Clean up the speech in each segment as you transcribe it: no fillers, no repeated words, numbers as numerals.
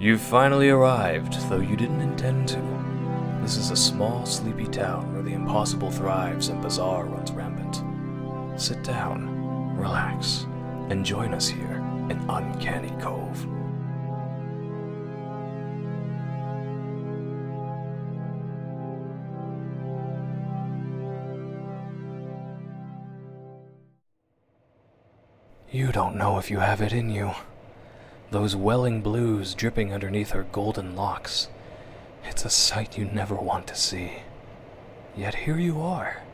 You've finally arrived, though you didn't intend to. This is a small, sleepy town where the impossible thrives and bizarre runs rampant. Sit down, relax, and join us here in Uncanny Cove. You don't know if you have it in you. Those welling blues dripping underneath her golden locks. It's a sight you never want to see. Yet here you are.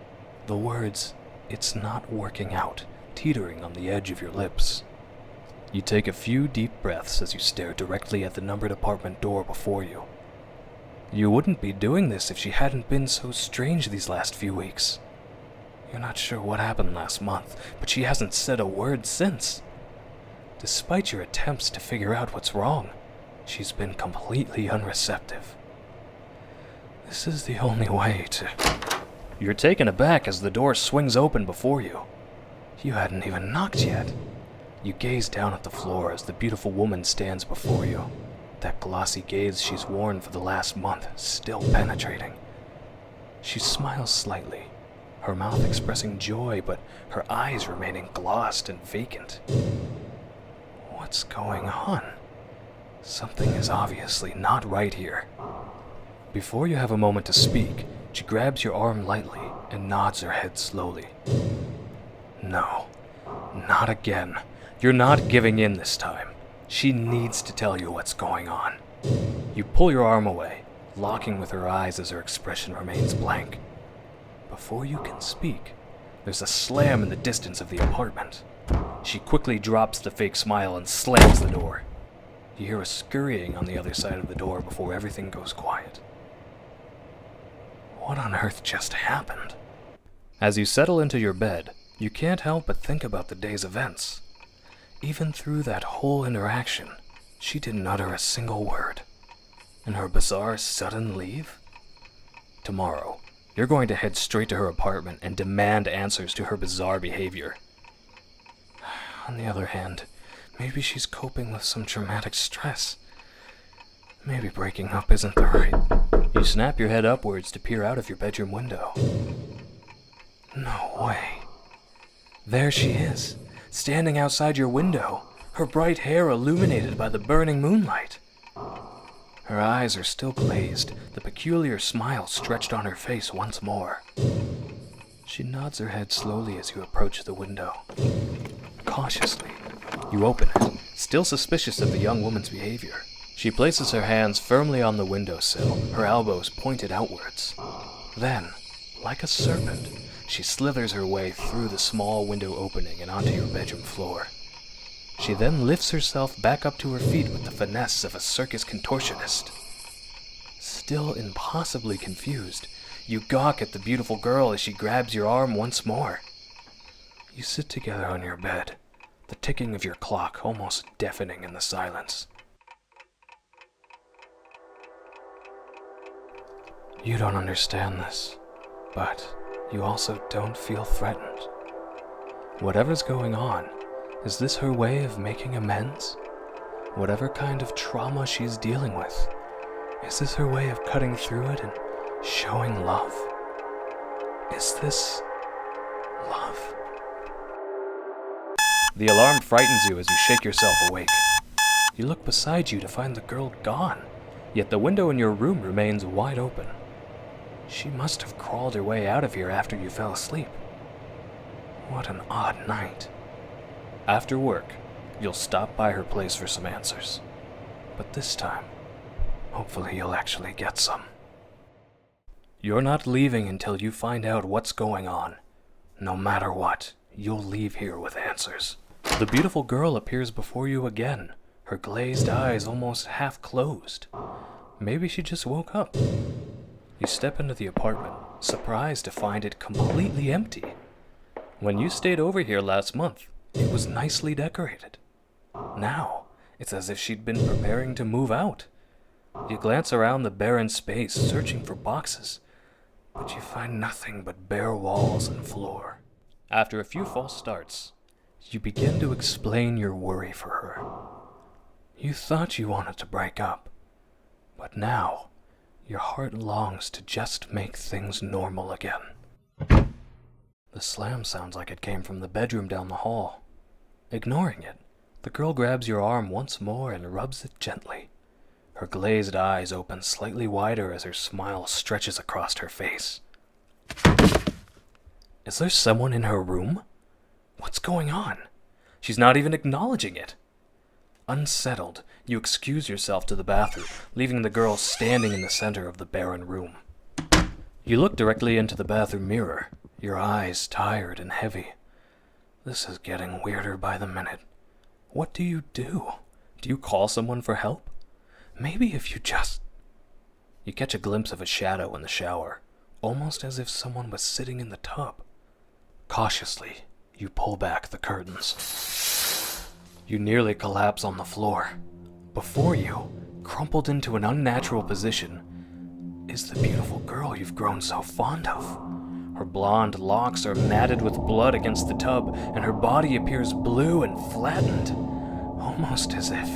The words, "It's not working out," teetering on the edge of your lips. You take a few deep breaths as you stare directly at the numbered apartment door before you. You wouldn't be doing this if she hadn't been so strange these last few weeks. You're not sure what happened last month, but she hasn't said a word since. Despite your attempts to figure out what's wrong, she's been completely unreceptive. This is the only way to... You're taken aback as the door swings open before you. You hadn't even knocked yet. You gaze down at the floor as the beautiful woman stands before you, that glossy gaze she's worn for the last month still penetrating. She smiles slightly, her mouth expressing joy, but her eyes remaining glossed and vacant. What's going on? Something is obviously not right here. Before you have a moment to speak, she grabs your arm lightly and nods her head slowly. No, not again. You're not giving in this time. She needs to tell you what's going on. You pull your arm away, locking with her eyes as her expression remains blank. Before you can speak, there's a slam in the distance of the apartment. She quickly drops the fake smile and slams the door. You hear a scurrying on the other side of the door before everything goes quiet. What on earth just happened? As you settle into your bed, you can't help but think about the day's events. Even through that whole interaction, she didn't utter a single word. And her bizarre sudden leave? Tomorrow, you're going to head straight to her apartment and demand answers to her bizarre behavior. On the other hand, maybe she's coping with some traumatic stress. Maybe breaking up isn't the right... You snap your head upwards to peer out of your bedroom window. No way. There she is, standing outside your window, her bright hair illuminated by the burning moonlight. Her eyes are still glazed, the peculiar smile stretched on her face once more. She nods her head slowly as you approach the window. Cautiously, you open it, still suspicious of the young woman's behavior. She places her hands firmly on the windowsill, her elbows pointed outwards. Then, like a serpent, she slithers her way through the small window opening and onto your bedroom floor. She then lifts herself back up to her feet with the finesse of a circus contortionist. Still impossibly confused, you gawk at the beautiful girl as she grabs your arm once more. You sit together on your bed, the ticking of your clock almost deafening in the silence. You don't understand this, but you also don't feel threatened. Whatever's going on, is this her way of making amends? Whatever kind of trauma she's dealing with, is this her way of cutting through it and showing love? Is this love? The alarm frightens you as you shake yourself awake. You look beside you to find the girl gone, yet the window in your room remains wide open. She must have crawled her way out of here after you fell asleep. What an odd night. After work, you'll stop by her place for some answers. But this time, hopefully you'll actually get some. You're not leaving until you find out what's going on. No matter what, you'll leave here with answers. The beautiful girl appears before you again, her glazed eyes almost half closed. Maybe she just woke up. You step into the apartment, surprised to find it completely empty. When you stayed over here last month, it was nicely decorated. Now, it's as if she'd been preparing to move out. You glance around the barren space, searching for boxes, but you find nothing but bare walls and floor. After a few false starts, you begin to explain your worry for her. You thought you wanted to break up, but now your heart longs to just make things normal again. The slam sounds like it came from the bedroom down the hall. Ignoring it, the girl grabs your arm once more and rubs it gently. Her glazed eyes open slightly wider as her smile stretches across her face. Is there someone in her room? What's going on? She's not even acknowledging it. Unsettled, you excuse yourself to the bathroom, leaving the girl standing in the center of the barren room. You look directly into the bathroom mirror, your eyes tired and heavy. This is getting weirder by the minute. What do you do? Do you call someone for help? Maybe if you just... You catch a glimpse of a shadow in the shower, almost as if someone was sitting in the tub. Cautiously, you pull back the curtains. You nearly collapse on the floor. Before you, crumpled into an unnatural position, is the beautiful girl you've grown so fond of. Her blonde locks are matted with blood against the tub, and her body appears blue and flattened, almost as if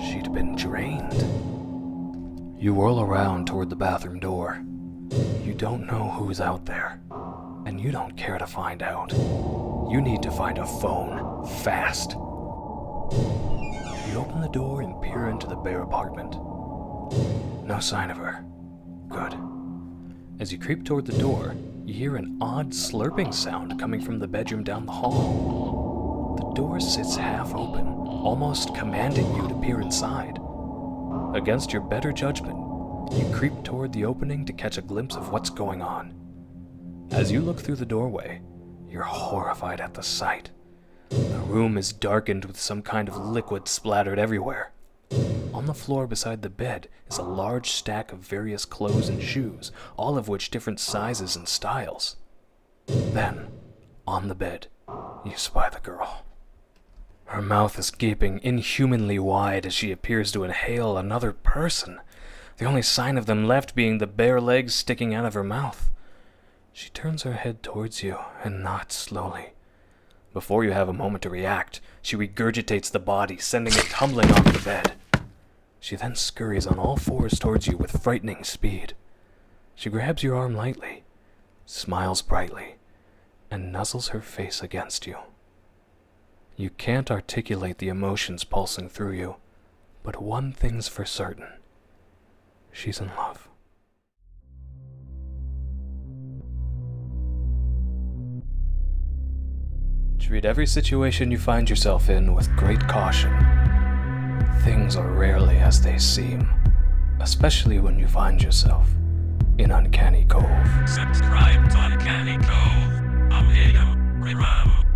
she'd been drained. You whirl around toward the bathroom door. You don't know who's out there, and you don't care to find out. You need to find a phone, fast. You open the door and peer into the bare apartment. No sign of her. Good. As you creep toward the door, you hear an odd slurping sound coming from the bedroom down the hall. The door sits half open, almost commanding you to peer inside. Against your better judgment, you creep toward the opening to catch a glimpse of what's going on. As you look through the doorway, you're horrified at the sight. The room is darkened with some kind of liquid splattered everywhere. On the floor beside the bed is a large stack of various clothes and shoes, all of which different sizes and styles. Then, on the bed, you spy the girl. Her mouth is gaping inhumanly wide as she appears to inhale another person, the only sign of them left being the bare legs sticking out of her mouth. She turns her head towards you and nods slowly. Before you have a moment to react, she regurgitates the body, sending it tumbling off the bed. She then scurries on all fours towards you with frightening speed. She grabs your arm lightly, smiles brightly, and nuzzles her face against you. You can't articulate the emotions pulsing through you, but one thing's for certain. She's in love. Treat every situation you find yourself in with great caution. Things are rarely as they seem, especially when you find yourself in Uncanny Cove. Subscribe to Uncanny Cove. I'm Adam Ram.